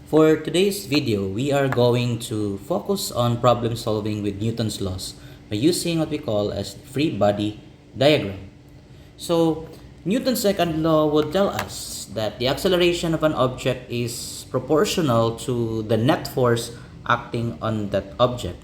For today's video, we are going to focus on problem solving with Newton's laws by using what we call as free body diagram. So, Newton's second law would tell us that the acceleration of an object is proportional to the net force acting on that object.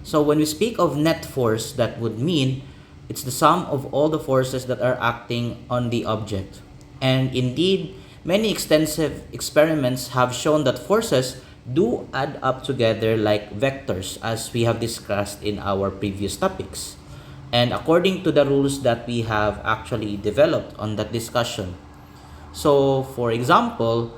So, when we speak of net force, that would mean it's the sum of all the forces that are acting on the object. And indeed, many extensive experiments have shown that forces do add up together like vectors, as we have discussed in our previous topics. And according to the rules that we have actually developed on that discussion. So, for example,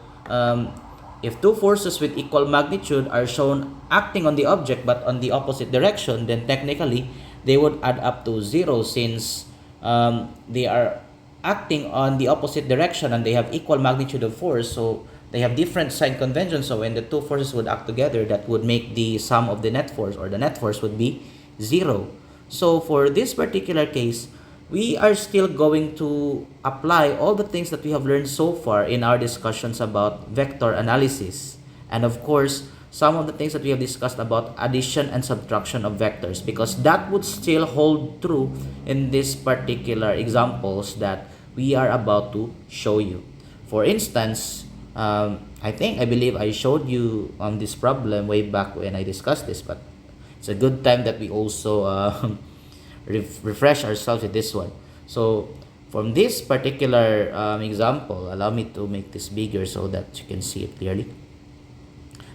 if two forces with equal magnitude are shown acting on the object but on the opposite direction, then technically they would add up to zero since they are acting on the opposite direction and they have equal magnitude of force. So they have different sign conventions. So when the two forces would act together, that would make the sum of the net force, or the net force, would be zero. So for this particular case, we are still going to apply all the things that we have learned so far in our discussions about vector analysis. And of course, some of the things that we have discussed about addition and subtraction of vectors, because that would still hold true in these particular examples that we are about to show you. For instance, I believe I showed you on this problem way back when I discussed this, but it's a good time that we also refresh ourselves with this one. So from this particular example, allow me to make this bigger so that you can see it clearly.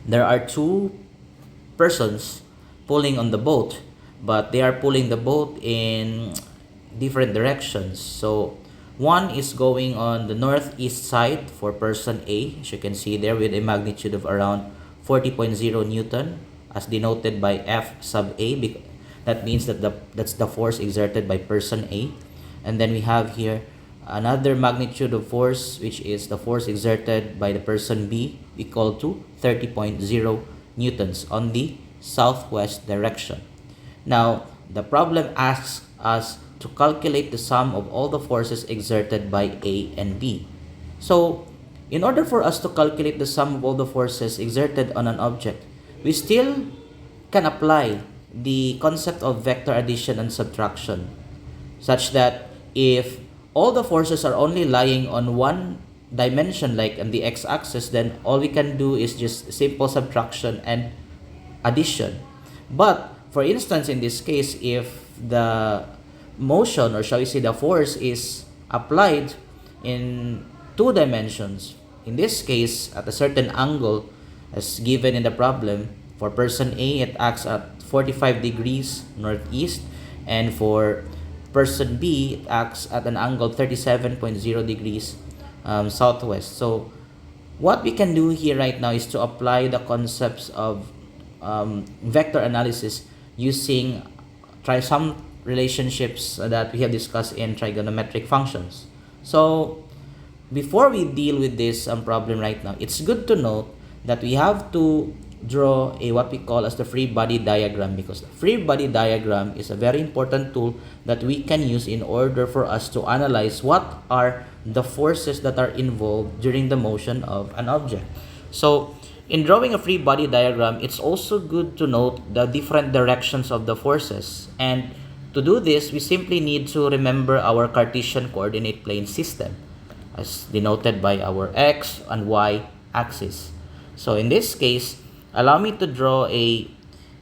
There are two persons pulling on the boat, but they are pulling the boat in different directions. So one is going on the northeast side for person A, as you can see there, with a magnitude of around 40.0 Newton, as denoted by F sub A. That means that that's the force exerted by person A. And then we have here another magnitude of force, which is the force exerted by the person B, equal to 30.0 newtons on the southwest direction. Now, the problem asks us to calculate the sum of all the forces exerted by A and B. So, in order for us to calculate the sum of all the forces exerted on an object, we still can apply the concept of vector addition and subtraction, such that if all the forces are only lying on one dimension, like on the x-axis, then all we can do is just simple subtraction and addition. But for instance, in this case, if the motion, or shall we say the force, is applied in two dimensions, in this case at a certain angle as given in the problem, for person A it acts at 45 degrees northeast, and for person B it acts at an angle 37.0 degrees southwest. So what we can do here right now is to apply the concepts of vector analysis using some relationships that we have discussed in trigonometric functions. So before we deal with this problem right now, it's good to note that we have to draw what we call as the free body diagram, because the free body diagram is a very important tool that we can use in order for us to analyze what are the forces that are involved during the motion of an object. So in drawing a free body diagram, it's also good to note the different directions of the forces, and to do this we simply need to remember our Cartesian coordinate plane system as denoted by our x and y axis. So in this case, allow me to draw a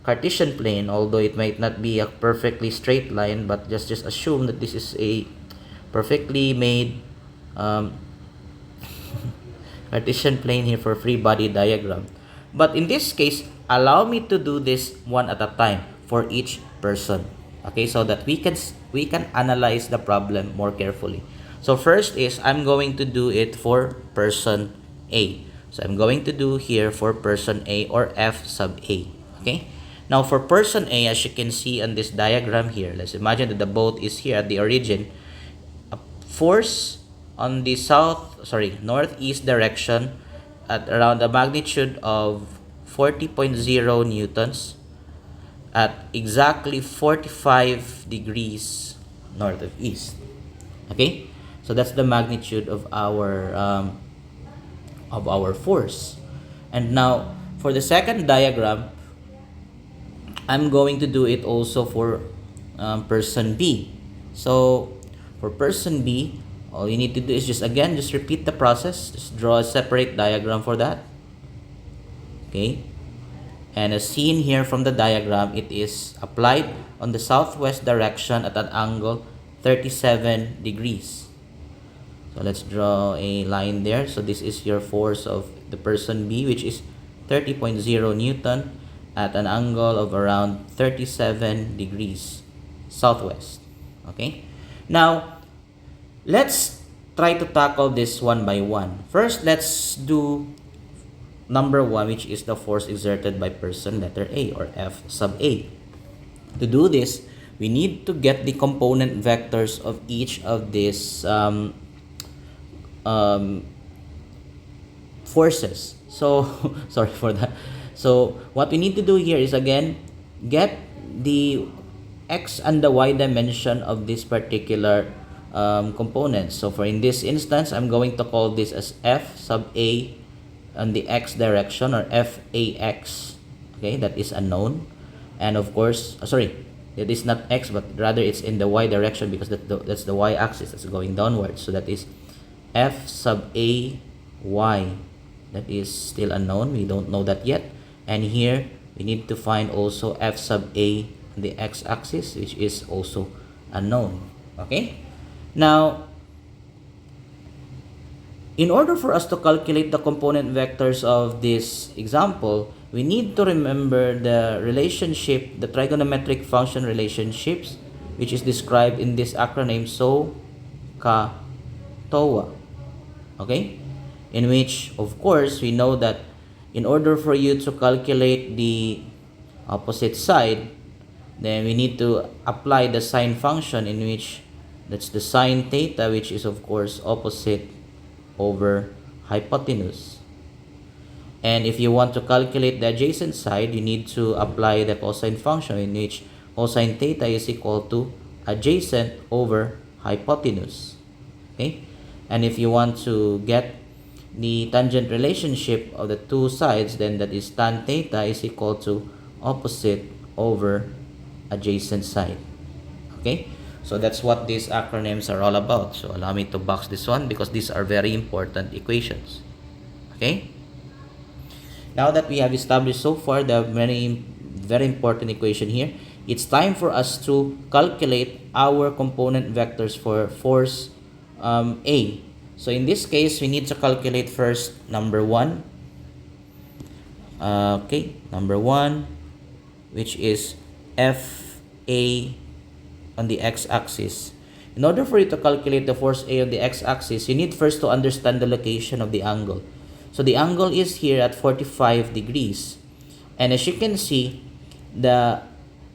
Cartesian plane, although it might not be a perfectly straight line, but just assume that this is a perfectly made Cartesian plane here for free body diagram. But in this case, allow me to do this one at a time for each person, okay, so that we can analyze the problem more carefully. So first is I'm going to do it for person A. So I'm going to do here for person A, or F sub A. Okay. Now for person A, as you can see on this diagram here, let's imagine that the boat is here at the origin. A force on the northeast direction at around a magnitude of 40.0 newtons at exactly 45 degrees north of east. Okay. So that's the magnitude of our force. And now, for the second diagram, I'm going to do it also for person B. So, for person B, all you need to do is just repeat the process. Just draw a separate diagram for that. Okay? And as seen here from the diagram, it is applied on the southwest direction at an angle 37 degrees. So let's draw a line there. So this is your force of the person B, which is 30.0 Newton at an angle of around 37 degrees southwest. Okay? Now, let's try to tackle this one by one. First, let's do number 1, which is the force exerted by person letter A, or F sub A. To do this, we need to get the component vectors of each of these forces. So, sorry for that. So, what we need to do here is again, get the x and the y dimension of this particular component. So, for in this instance, I'm going to call this as F sub A on the x direction, or FAX. Okay, that is unknown. And of course, sorry, it is not x, but rather it's in the y direction, because that's the y axis that's going downwards. So that is F sub A Y. That is still unknown. We don't know that yet. And here we need to find also F sub A on the x axis, which is also unknown. Okay, now in order for us to calculate the component vectors of this example, we need to remember the relationship, the trigonometric function relationships, which is described in this acronym SO, CA, TOA. Okay? In which, of course, we know that in order for you to calculate the opposite side, then we need to apply the sine function, in which that's the sine theta, which is of course opposite over hypotenuse. And if you want to calculate the adjacent side, you need to apply the cosine function, in which cosine theta is equal to adjacent over hypotenuse. Okay? And if you want to get the tangent relationship of the two sides, then that is tan theta is equal to opposite over adjacent side. Okay? So that's what these acronyms are all about. So allow me to box this one, because these are very important equations. Okay? Now that we have established so far the very important equation here, it's time for us to calculate our component vectors for force A. So in this case, we need to calculate first number 1. Number 1, which is FA on the x-axis. In order for you to calculate the force A on the x-axis, you need first to understand the location of the angle. So the angle is here at 45 degrees. And as you can see, the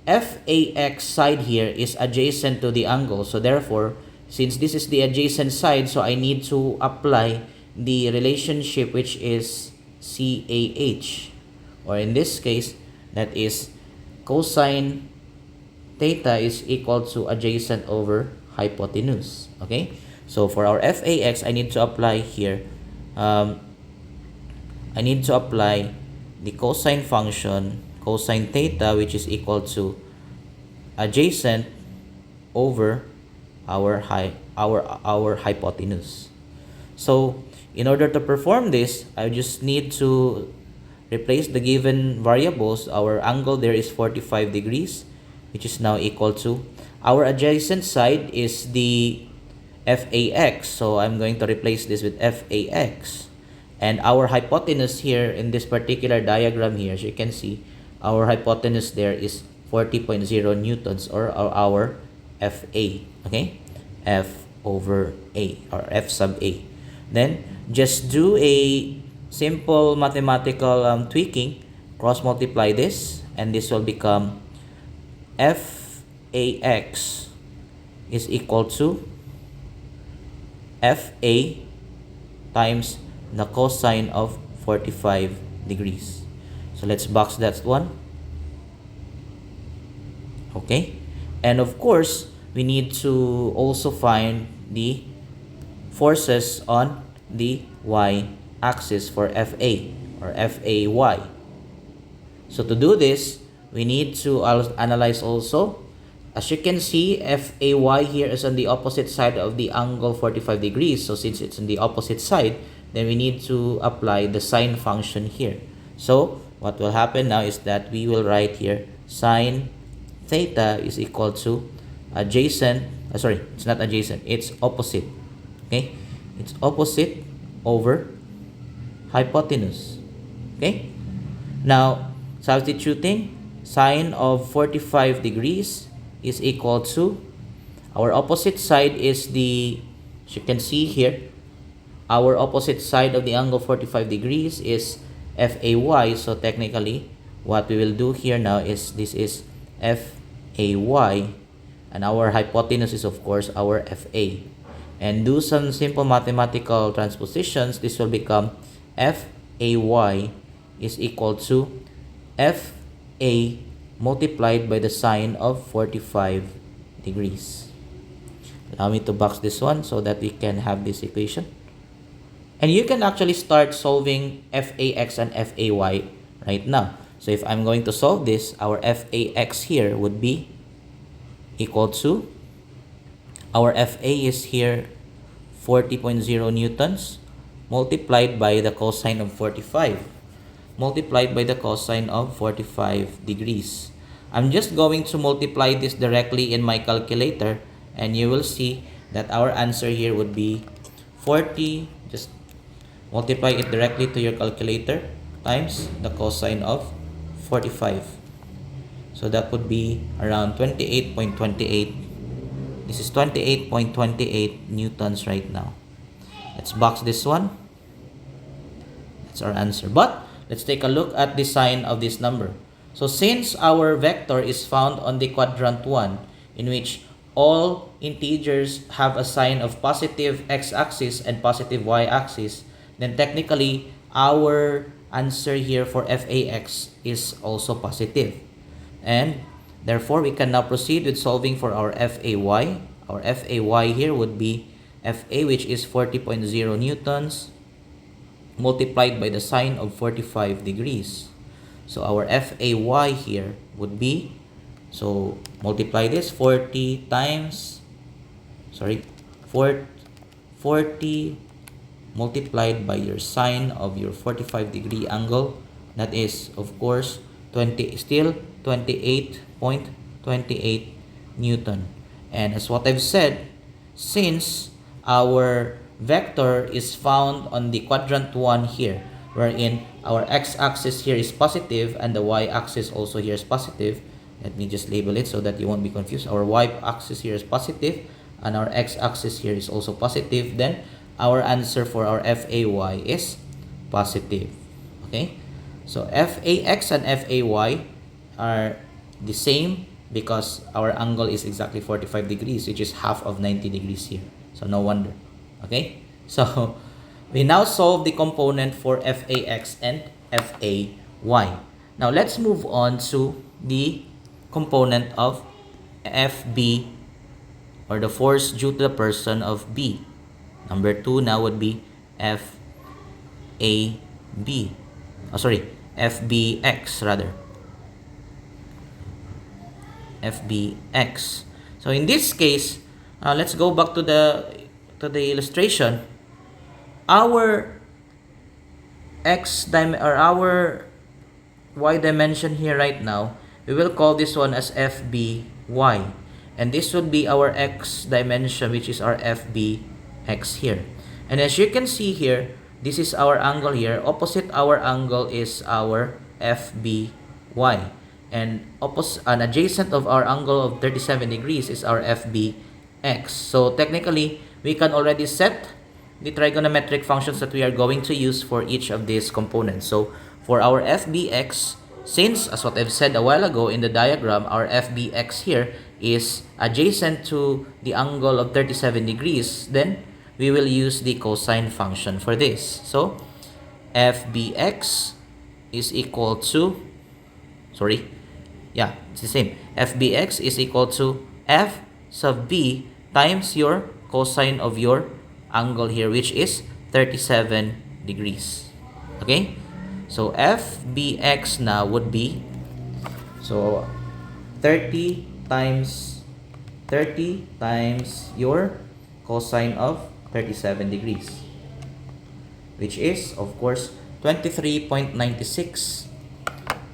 FAX side here is adjacent to the angle. So therefore, since this is the adjacent side, so I need to apply the relationship, which is CAH. Or in this case, that is cosine theta is equal to adjacent over hypotenuse. Okay, so for our FAX, I need to apply here, I need to apply the cosine function, cosine theta, which is equal to adjacent over our hypotenuse. So in order to perform this, I just need to replace the given variables. Our angle there is 45 degrees, which is now equal to, our adjacent side is the FAX. So I'm going to replace this with FAX. And our hypotenuse here in this particular diagram here, as you can see, our hypotenuse there is 40.0 newtons, or our FA. Okay? F over A, or F sub A. Then just do a simple mathematical tweaking, cross multiply this, and this will become FAX is equal to FA times the cosine of 45 degrees. So let's box that one. Okay, and of course we need to also find the forces on the y axis for FA, or FAY. So to do this, we need to analyze also. As you can see, FAY here is on the opposite side of the angle 45 degrees. So since it's on the opposite side, then we need to apply the sine function here. So what will happen now is that we will write here sine theta is equal to adjacent, sorry, it's not adjacent, it's opposite. Okay, it's opposite over hypotenuse. Okay, now substituting, sine of 45 degrees is equal to, our opposite side is the, as you can see here, our opposite side of the angle 45 degrees is FAY. So technically, what we will do here now is, this is FAY, and our hypotenuse is of course our FA. And do some simple mathematical transpositions, this will become FAY is equal to FA multiplied by the sine of 45 degrees. Allow me to box this one so that we can have this equation. And you can actually start solving FAX and FAY right now. So if I'm going to solve this, our FAX here would be equal to, our FA is here 40.0 newtons multiplied by the cosine of 45 multiplied by the cosine of 45 degrees. I'm just going to multiply this directly in my calculator, and you will see that our answer here would be 40, just multiply it directly to your calculator, times the cosine of 45. So that would be around 28.28. This is 28.28 newtons right now. Let's box this one. That's our answer. But let's take a look at the sign of this number. So since our vector is found on the quadrant 1, in which all integers have a sign of positive x-axis and positive y-axis, then technically our answer here for FAX is also positive. And therefore, we can now proceed with solving for our FAY. Our FAY here would be FA, which is 40.0 newtons, multiplied by the sine of 45 degrees. So our FAY here would be, so multiply this, 40 times, 40 multiplied by your sine of your 45 degree angle. That is, of course, 28.28 Newton. And as what I've said, since our vector is found on the quadrant 1 here, wherein our x-axis here is positive and the y-axis also here is positive. Let me just label it so that you won't be confused. Our y-axis here is positive and our x-axis here is also positive. Then our answer for our FAY is positive. Okay? So FAX and FAY are the same because our angle is exactly 45 degrees, which is half of 90 degrees here. So no wonder. Okay? So we now solve the component for FAX and FAY. Now let's move on to the component of FB, or the force due to the person of B. Number 2 now would be FAB. FBX rather. FBX. So in this case, let's go back to the illustration. Our our y dimension here right now, we will call this one as FBY, and this would be our x dimension, which is our FBX here. And as you can see here, this is our angle here. Opposite our angle is our FBY, and adjacent of our angle of 37 degrees is our FBX. So technically, we can already set the trigonometric functions that we are going to use for each of these components. So for our FBX, since, as what I've said a while ago in the diagram, our FBX here is adjacent to the angle of 37 degrees, then we will use the cosine function for this. So FBX is equal to, it's the same. FBX is equal to F sub B times your cosine of your angle here, which is 37 degrees. Okay? So FBX now would be, so 30 times your cosine of 37 degrees, which is of course 23.96.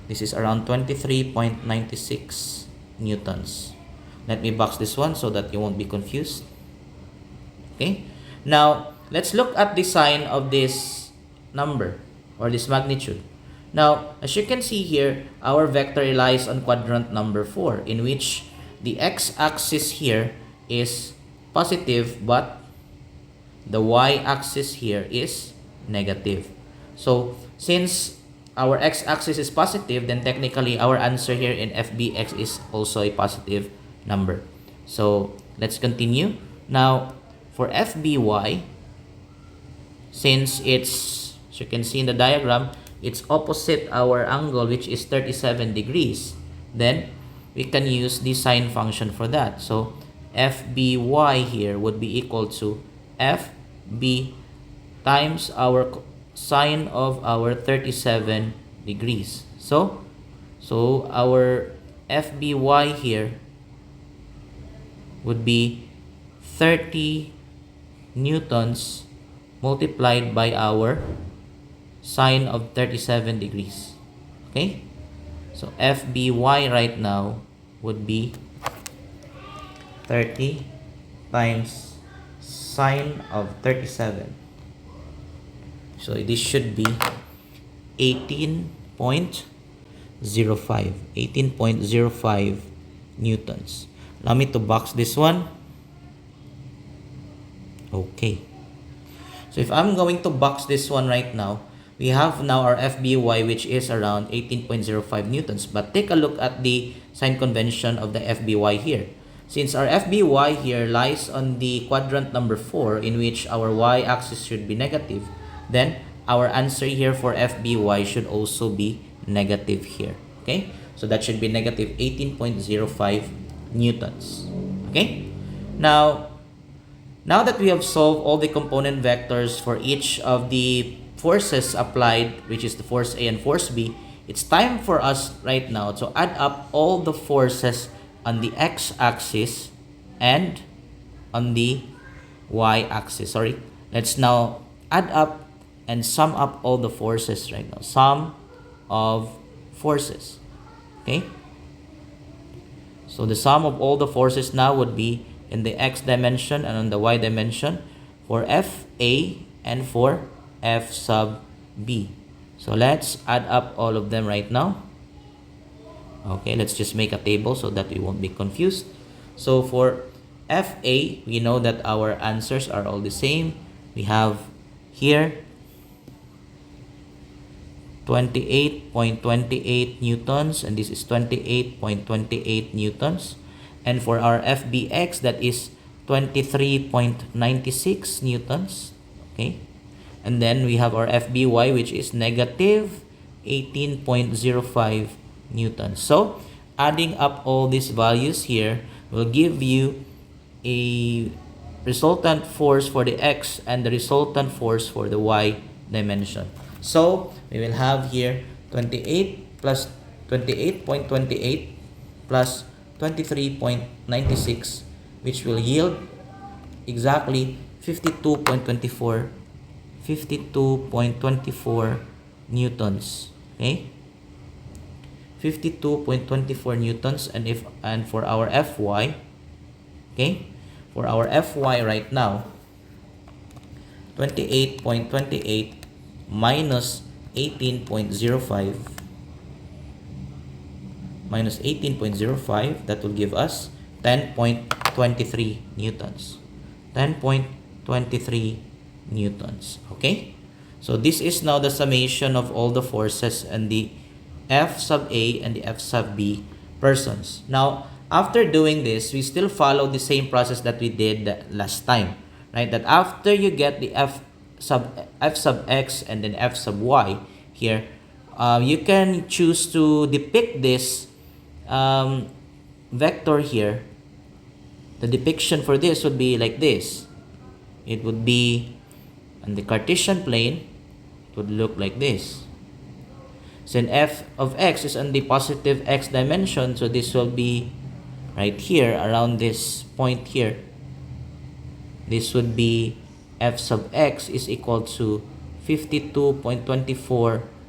This is around 23.96 newtons. Let me box this one so that you won't be confused. Okay, now let's look at the sign of this number or this magnitude. Now, as you can see here, our vector lies on quadrant number 4, in which the x-axis here is positive, but the y-axis here is negative. So, since our x-axis is positive, then technically our answer here in FBX is also a positive number. So, let's continue. Now, for FBY, since it's, as you can see in the diagram, it's opposite our angle, which is 37 degrees, then we can use the sine function for that. So FBY here would be equal to FB times our sine of our 37 degrees. So our FBY here would be 30 newtons multiplied by our sine of 37 degrees. Okay? So FBY right now would be 30 times sine of 37. So this should be 18.05 newtons. Allow me to box this one. Okay. So if I'm going to box this one right now, we have now our FBY, which is around 18.05 newtons. But take a look at the sign convention of the FBY here. Since our FBY here lies on the quadrant number 4, in which our y-axis should be negative, then our answer here for FBY should also be negative here. Okay? So that should be negative 18.05 newtons. Okay? Now that we have solved all the component vectors for each of the forces applied, which is the force A and force B, it's time for us right now to add up all the forces on the x-axis and on the y-axis. Sorry. Let's now add up and sum up all the forces right now. Sum of forces. Okay? So the sum of all the forces now would be in the x dimension and on the y dimension for FA and for F sub B. So let's add up all of them right now. Okay, let's just make a table so that we won't be confused. So for FA, we know that our answers are all the same. We have here 28.28 newtons, and this is 28.28 newtons. And for our FBX, that is 23.96 newtons. Okay. And then we have our FBY, which is negative 18.05 newtons. So adding up all these values here will give you a resultant force for the X and the resultant force for the Y dimension. So we will have here 28 plus 28.28 plus 23.96, which will yield exactly 52.24 newtons. Okay, 52.24 newtons. And for our FY, okay, for our FY right now, 28.28 minus 18.05 minus 18.05, that will give us 10.23 newtons. 10.23 newtons. Okay, so this is now the summation of all the forces and the F sub A and the F sub B persons. Now after doing this, we still follow the same process that we did last time, right? That after you get the F sub X and then F sub Y here, you can choose to depict this vector here. The depiction for this would be like this. It would be on the Cartesian plane, it would look like this. Since f of x is on the positive x dimension, so this will be right here around this point here. This would be f sub x is equal to 52.24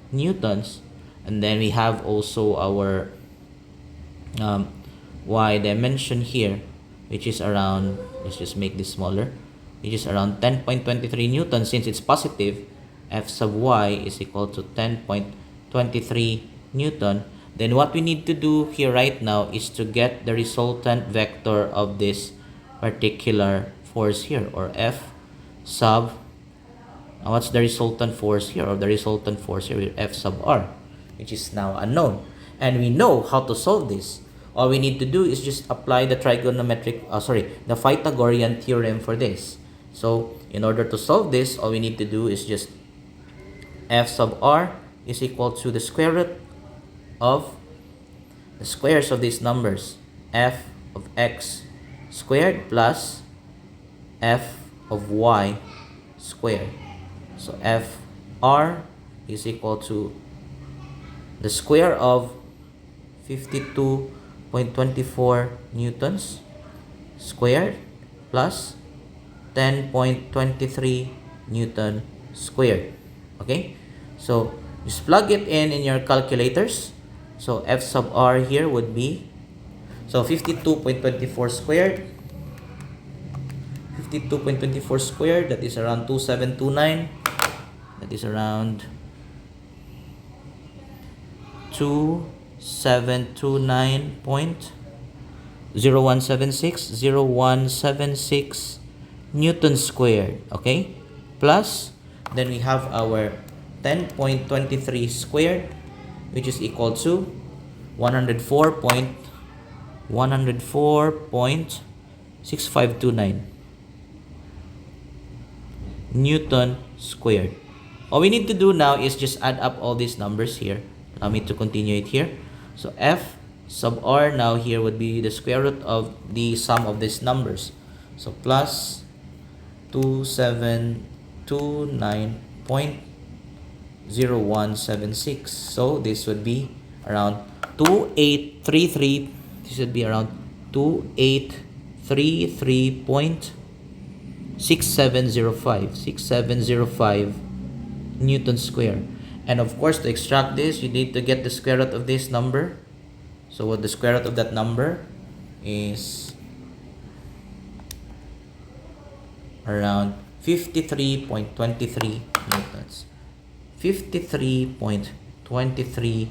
newtons. And then we have also our y dimension here, which is around, let's just make this smaller, which is around 10.23 newtons. Since it's positive, f sub y is equal to 10.23 newton. Then what we need to do here right now is to get the resultant vector of this particular force here, or f sub, what's the resultant force here, or the resultant force here, f sub r, which is now unknown. And we know how to solve this. All we need to do is just apply the the Pythagorean theorem for this. So in order to solve this, all we need to do is just f sub r is equal to the square root of the squares of these numbers, f of x squared plus f of y squared. So f r is equal to the square of 52.24 newtons squared plus 10.23 newton squared. Okay, so just plug it in your calculators. So f sub r here would be, so 52.24 squared, 52.24 squared, that is around 2729, that is around 2729.0176 newton squared. Okay, plus then we have our 10.23 squared, which is equal to 104.6529 newton squared. All we need to do now is just add up all these numbers here. Allow me to continue it here. So f sub r now here would be the square root of the sum of these numbers. So plus 2729.0176. So this would be around 2833. This would be around 2833.6705 newton square. And of course, to extract this, you need to get the square root of this number. So what the square root of that number is around 53.23 newtons. 53.23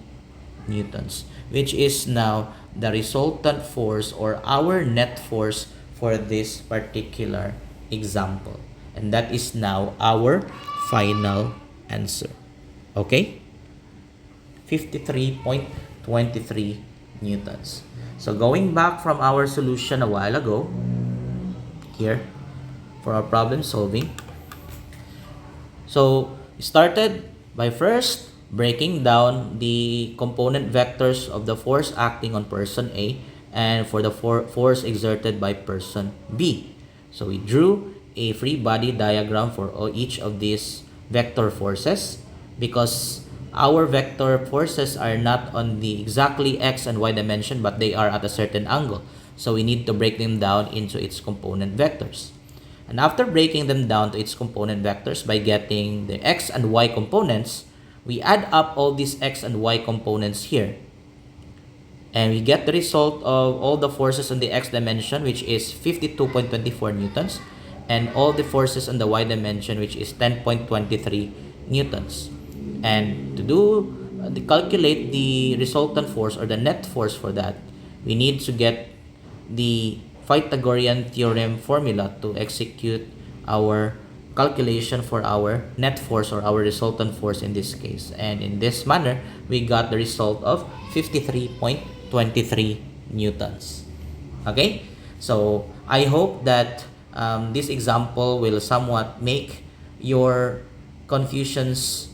newtons, which is now the resultant force or our net force for this particular example. And that is now our final answer. Okay? 53.23 newtons. So going back from our solution a while ago, here, for our problem solving. So, started by first breaking down the component vectors of the force acting on person A and for the force exerted by person B. So, we drew a free body diagram for each of these vector forces because our vector forces are not on the exactly x and y dimension, but they are at a certain angle. So, we need to break them down into its component vectors. And after breaking them down to its component vectors by getting the x and y components, we add up all these x and y components here. And we get the result of all the forces on the x dimension, which is 52.24 newtons, and all the forces on the y dimension, which is 10.23 newtons. And to calculate the resultant force or the net force for that, we need to get the Pythagorean theorem formula to execute our calculation for our net force or our resultant force in this case. And in this manner, we got the result of 53.23 newtons. Okay? So, I hope that this example will somewhat make your confusions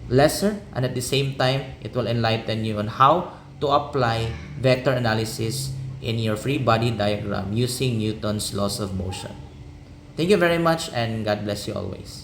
lesser, and at the same time, it will enlighten you on how to apply vector analysis in your free body diagram using Newton's laws of motion. Thank you very much, and God bless you always.